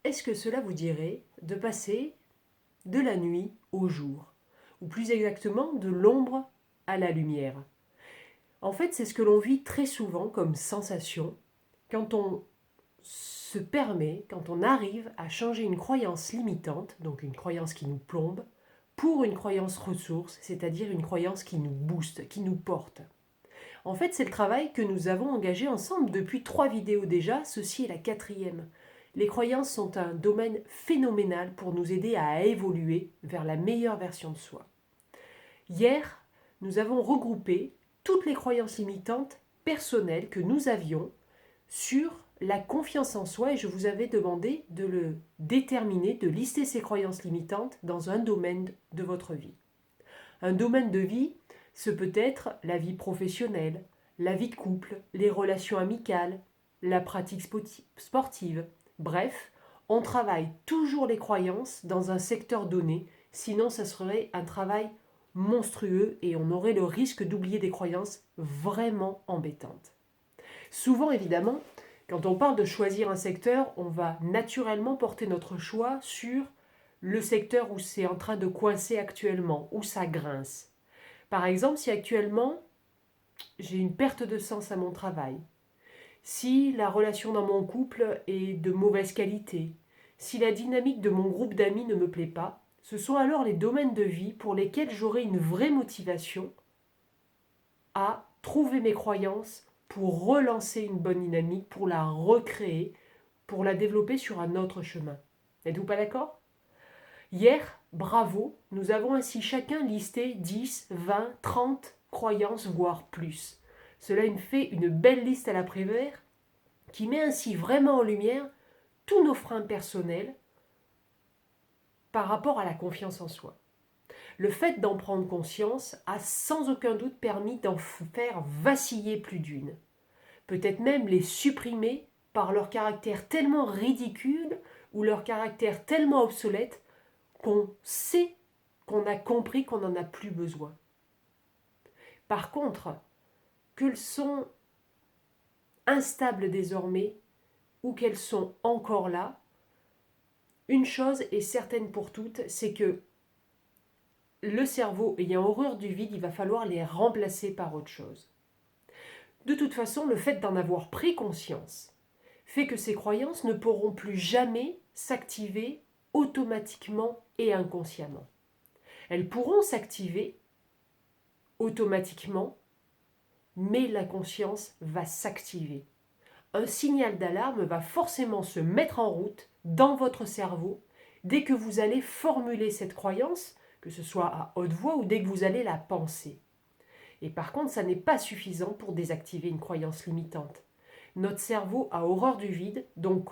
est-ce que cela vous dirait de passer de la nuit au jour? Ou plus exactement, de l'ombre à la lumière? En fait, c'est ce que l'on vit très souvent comme sensation quand on se permet, quand on arrive à changer une croyance limitante, donc une croyance qui nous plombe, pour une croyance ressource, c'est-à-dire une croyance qui nous booste, qui nous porte. En fait, c'est le travail que nous avons engagé ensemble depuis 3 vidéos déjà, ceci est la quatrième. Les croyances sont un domaine phénoménal pour nous aider à évoluer vers la meilleure version de soi. Hier, nous avons regroupé toutes les croyances limitantes personnelles que nous avions sur la confiance en soi et je vous avais demandé de le déterminer, de lister ces croyances limitantes dans un domaine de votre vie. Un domaine de vie, ce peut être la vie professionnelle, la vie de couple, les relations amicales, la pratique sportive. Bref, on travaille toujours les croyances dans un secteur donné, sinon ça serait un travail monstrueux et on aurait le risque d'oublier des croyances vraiment embêtantes. Souvent, évidemment, quand on parle de choisir un secteur, on va naturellement porter notre choix sur le secteur où c'est en train de coincer actuellement, où ça grince. Par exemple, si actuellement j'ai une perte de sens à mon travail, si la relation dans mon couple est de mauvaise qualité, si la dynamique de mon groupe d'amis ne me plaît pas, ce sont alors les domaines de vie pour lesquels j'aurai une vraie motivation à trouver mes croyances pour relancer une bonne dynamique, pour la recréer, pour la développer sur un autre chemin. N'êtes-vous pas d'accord? Hier, bravo, nous avons ainsi chacun listé 10, 20, 30 croyances, voire plus. Cela me fait une belle liste à la Prévert qui met ainsi vraiment en lumière tous nos freins personnels par rapport à la confiance en soi. Le fait d'en prendre conscience a sans aucun doute permis d'en faire vaciller plus d'une. Peut-être même les supprimer par leur caractère tellement ridicule ou leur caractère tellement obsolète qu'on sait, qu'on a compris qu'on n'en a plus besoin. Par contre, qu'elles sont instables désormais ou qu'elles sont encore là, une chose est certaine pour toutes, c'est que le cerveau ayant horreur du vide, il va falloir les remplacer par autre chose. De toute façon, le fait d'en avoir pris conscience fait que ces croyances ne pourront plus jamais s'activer automatiquement et inconsciemment. Elles pourront s'activer automatiquement, mais la conscience va s'activer. Un signal d'alarme va forcément se mettre en route dans votre cerveau dès que vous allez formuler cette croyance, que ce soit à haute voix ou dès que vous allez la penser. Et par contre, ça n'est pas suffisant pour désactiver une croyance limitante. Notre cerveau a horreur du vide, donc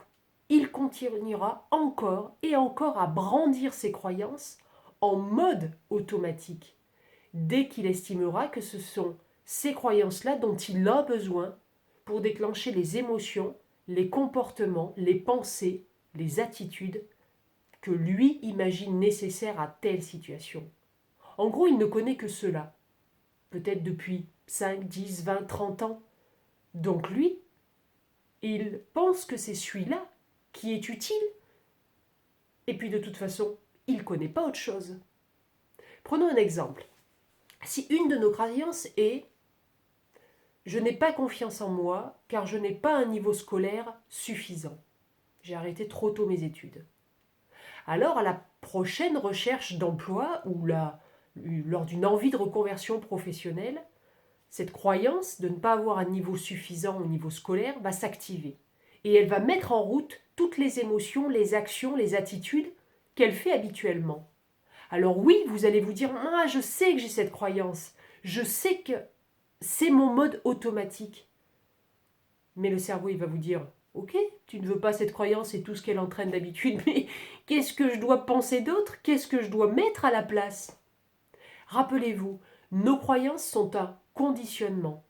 il continuera encore et encore à brandir ses croyances en mode automatique, dès qu'il estimera que ce sont ces croyances-là dont il a besoin pour déclencher les émotions, les comportements, les pensées, les attitudes que lui imagine nécessaires à telle situation. En gros, il ne connaît que cela, peut-être depuis 5, 10, 20, 30 ans. Donc lui, il pense que c'est celui-là qui est utile. Et puis de toute façon, il ne connaît pas autre chose. Prenons un exemple. Si une de nos croyances est je n'ai pas confiance en moi car je n'ai pas un niveau scolaire suffisant. J'ai arrêté trop tôt mes études. Alors à la prochaine recherche d'emploi ou lors d'une envie de reconversion professionnelle, cette croyance de ne pas avoir un niveau suffisant au niveau scolaire va s'activer. Et elle va mettre en route toutes les émotions, les actions, les attitudes qu'elle fait habituellement. Alors oui, vous allez vous dire, ah, je sais que j'ai cette croyance, je sais que c'est mon mode automatique. Mais le cerveau, il va vous dire, ok, tu ne veux pas cette croyance et tout ce qu'elle entraîne d'habitude, mais qu'est-ce que je dois penser d'autre? Qu'est-ce que je dois mettre à la place? Rappelez-vous, nos croyances sont un conditionnement.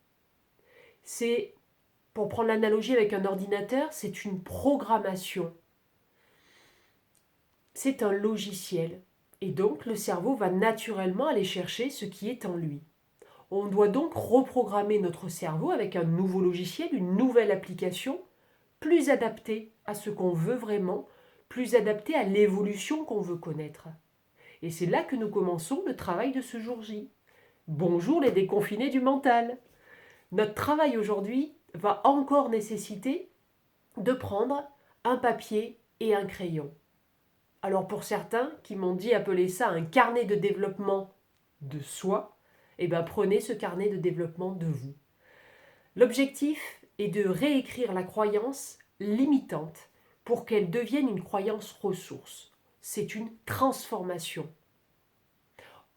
C'est, pour prendre l'analogie avec un ordinateur, c'est une programmation. C'est un logiciel. Et donc, le cerveau va naturellement aller chercher ce qui est en lui. On doit donc reprogrammer notre cerveau avec un nouveau logiciel, une nouvelle application, plus adaptée à ce qu'on veut vraiment, plus adaptée à l'évolution qu'on veut connaître. Et c'est là que nous commençons le travail de ce jour J. Bonjour les déconfinés du mental. Notre travail aujourd'hui va encore nécessiter de prendre un papier et un crayon. Alors pour certains qui m'ont dit appeler ça un carnet de développement de soi, eh bien prenez ce carnet de développement de vous. L'objectif est de réécrire la croyance limitante pour qu'elle devienne une croyance ressource. C'est une transformation.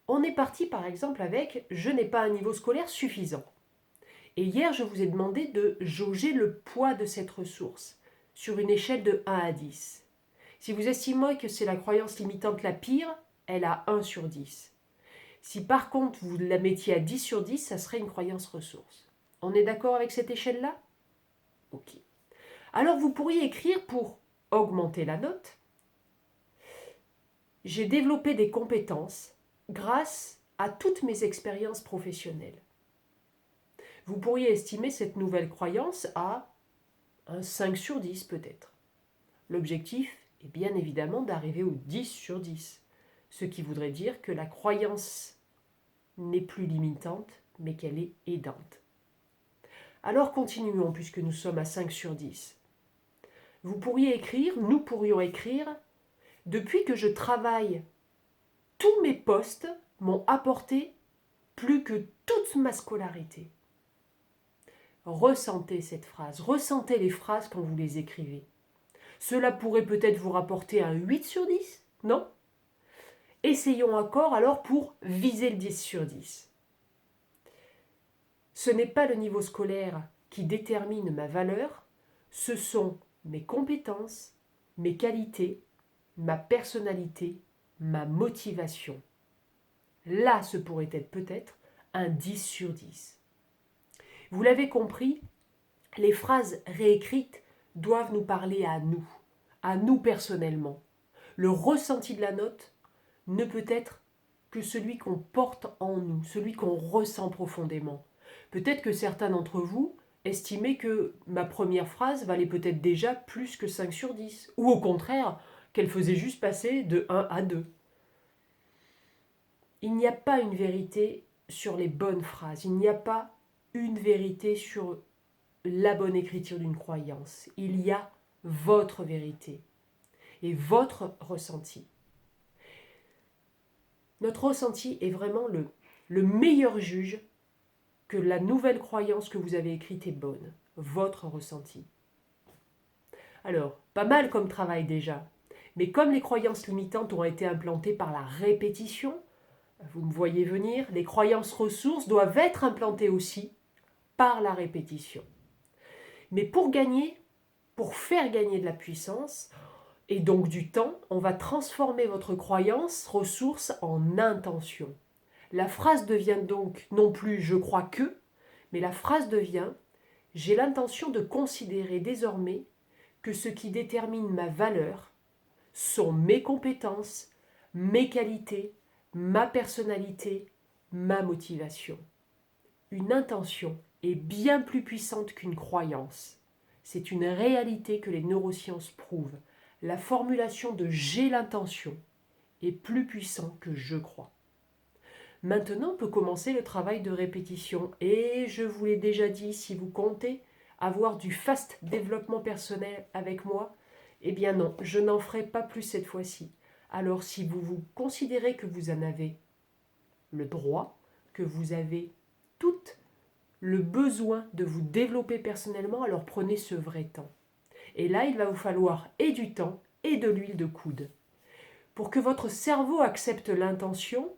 On est parti par exemple avec « je n'ai pas un niveau scolaire suffisant ». Et hier, je vous ai demandé de jauger le poids de cette ressource sur une échelle de 1 à 10. Si vous estimez que c'est la croyance limitante la pire, elle a 1 sur 10. Si par contre vous la mettiez à 10 sur 10, ça serait une croyance ressource. On est d'accord avec cette échelle-là? Ok. Alors vous pourriez écrire pour augmenter la note. J'ai développé des compétences grâce à toutes mes expériences professionnelles. Vous pourriez estimer cette nouvelle croyance à un 5 sur 10 peut-être. L'objectif est bien évidemment d'arriver au 10 sur 10, ce qui voudrait dire que la croyance n'est plus limitante, mais qu'elle est aidante. Alors continuons, puisque nous sommes à 5 sur 10. Vous pourriez écrire, nous pourrions écrire, depuis que je travaille, tous mes postes m'ont apporté plus que toute ma scolarité. Ressentez cette phrase, ressentez les phrases quand vous les écrivez. Cela pourrait peut-être vous rapporter un 8 sur 10, non? Essayons encore alors pour viser le 10 sur 10. Ce n'est pas le niveau scolaire qui détermine ma valeur, ce sont mes compétences, mes qualités, ma personnalité, ma motivation. Là, ce pourrait être peut-être un 10 sur 10. Vous l'avez compris, les phrases réécrites doivent nous parler à nous personnellement. Le ressenti de la note ne peut être que celui qu'on porte en nous, celui qu'on ressent profondément. Peut-être que certains d'entre vous estimaient que ma première phrase valait peut-être déjà plus que 5 sur 10, ou au contraire, qu'elle faisait juste passer de 1 à 2. Il n'y a pas une vérité sur les bonnes phrases, il n'y a pas une vérité sur la bonne écriture d'une croyance. Il y a votre vérité et votre ressenti. Notre ressenti est vraiment le meilleur juge que la nouvelle croyance que vous avez écrite est bonne. Votre ressenti. Alors, pas mal comme travail déjà, mais comme les croyances limitantes ont été implantées par la répétition, vous me voyez venir, les croyances ressources doivent être implantées aussi par la répétition. Mais pour faire gagner de la puissance et donc du temps, on va transformer votre croyance ressource en intention. La phrase devient donc non plus je crois que, mais la phrase devient j'ai l'intention de considérer désormais que ce qui détermine ma valeur sont mes compétences, mes qualités, ma personnalité, ma motivation. Une intention est bien plus puissante qu'une croyance. C'est une réalité que les neurosciences prouvent. La formulation de j'ai l'intention est plus puissant que je crois. Maintenant, on peut commencer le travail de répétition. Et je vous l'ai déjà dit, si vous comptez avoir du fast développement personnel avec moi, eh bien non, je n'en ferai pas plus cette fois-ci. Alors si vous considérez que vous en avez le droit, que vous avez tout le besoin de vous développer personnellement, alors prenez ce vrai temps. Et là, il va vous falloir et du temps et de l'huile de coude. Pour que votre cerveau accepte l'intention,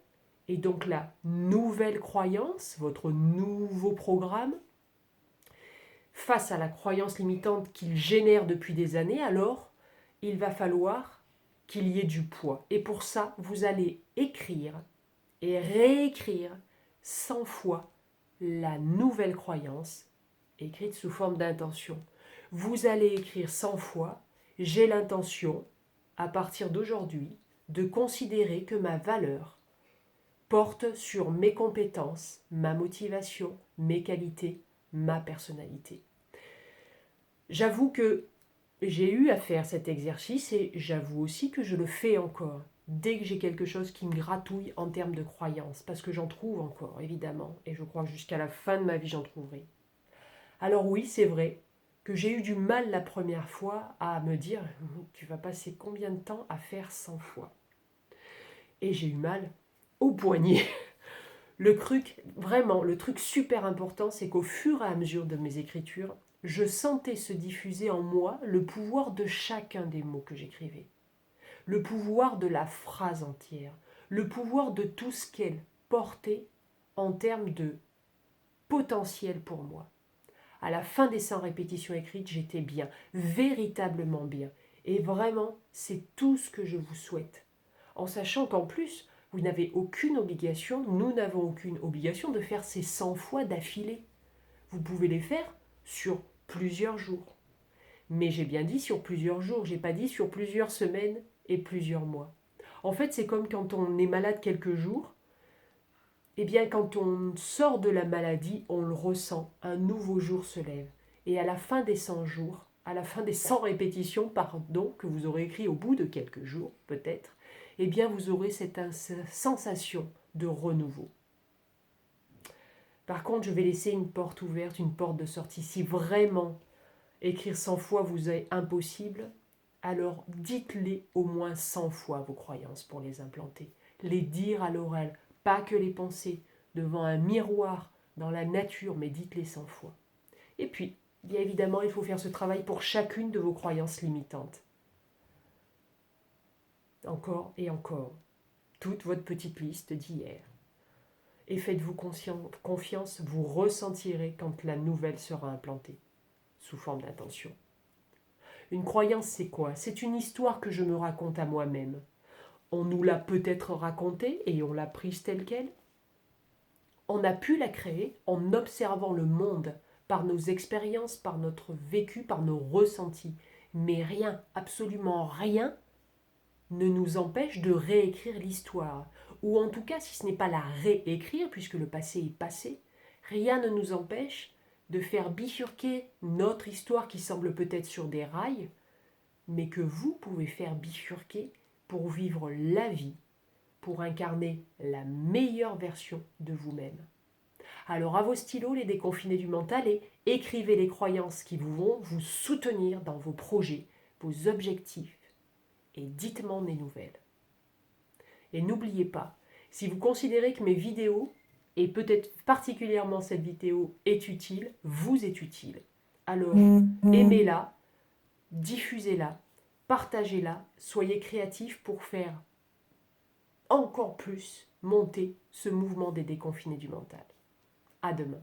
et donc la nouvelle croyance, votre nouveau programme, face à la croyance limitante qu'il génère depuis des années, alors il va falloir qu'il y ait du poids. Et pour ça, vous allez écrire et réécrire 100 fois la nouvelle croyance, écrite sous forme d'intention. Vous allez écrire 100 fois « J'ai l'intention, à partir d'aujourd'hui, de considérer que ma valeur porte sur mes compétences, ma motivation, mes qualités, ma personnalité. » J'avoue que j'ai eu à faire cet exercice et j'avoue aussi que je le fais encore. Dès que j'ai quelque chose qui me gratouille en termes de croyance, parce que j'en trouve encore, évidemment, et je crois que jusqu'à la fin de ma vie, j'en trouverai. Alors oui, c'est vrai que j'ai eu du mal la première fois à me dire, tu vas passer combien de temps à faire 100 fois? Et j'ai eu mal au poignet. Le truc, vraiment, le truc super important, c'est qu'au fur et à mesure de mes écritures, je sentais se diffuser en moi le pouvoir de chacun des mots que j'écrivais, le pouvoir de la phrase entière, le pouvoir de tout ce qu'elle portait en termes de potentiel pour moi. À la fin des 100 répétitions écrites, j'étais bien, véritablement bien. Et vraiment, c'est tout ce que je vous souhaite. En sachant qu'en plus, vous n'avez aucune obligation, nous n'avons aucune obligation de faire ces 100 fois d'affilée. Vous pouvez les faire sur plusieurs jours. Mais j'ai bien dit sur plusieurs jours, j'ai pas dit sur plusieurs semaines et plusieurs mois. En fait, c'est comme quand on est malade quelques jours, eh bien, quand on sort de la maladie, on le ressent, un nouveau jour se lève. Et à la fin des 100 jours, à la fin des 100 répétitions, pardon, que vous aurez écrit au bout de quelques jours, peut-être, eh bien, vous aurez cette sensation de renouveau. Par contre, je vais laisser une porte ouverte, une porte de sortie. Si vraiment écrire 100 fois vous est impossible, alors dites-les au moins 100 fois vos croyances pour les implanter. Les dire à l'oral, pas que les penser, devant un miroir, dans la nature, mais dites-les 100 fois. Et puis, bien évidemment, il faut faire ce travail pour chacune de vos croyances limitantes. Encore et encore. Toute votre petite liste d'hier. Et faites-vous confiance, vous ressentirez quand la nouvelle sera implantée, sous forme d'intention. Une croyance, c'est quoi? C'est une histoire que je me raconte à moi-même. On nous l'a peut-être racontée et on l'a prise telle qu'elle. On a pu la créer en observant le monde par nos expériences, par notre vécu, par nos ressentis. Mais rien, absolument rien, ne nous empêche de réécrire l'histoire. Ou en tout cas, si ce n'est pas la réécrire, puisque le passé est passé, rien ne nous empêche de faire bifurquer notre histoire qui semble peut-être sur des rails, mais que vous pouvez faire bifurquer pour vivre la vie, pour incarner la meilleure version de vous-même. Alors à vos stylos, les déconfinés du mental, et écrivez les croyances qui vont vous soutenir dans vos projets, vos objectifs, et dites-moi des nouvelles. Et n'oubliez pas, si vous considérez que mes vidéos, et peut-être particulièrement cette vidéo, est utile, vous est utile. Alors aimez-la, diffusez-la, partagez-la, soyez créatifs pour faire encore plus monter ce mouvement des déconfinés du mental. À demain.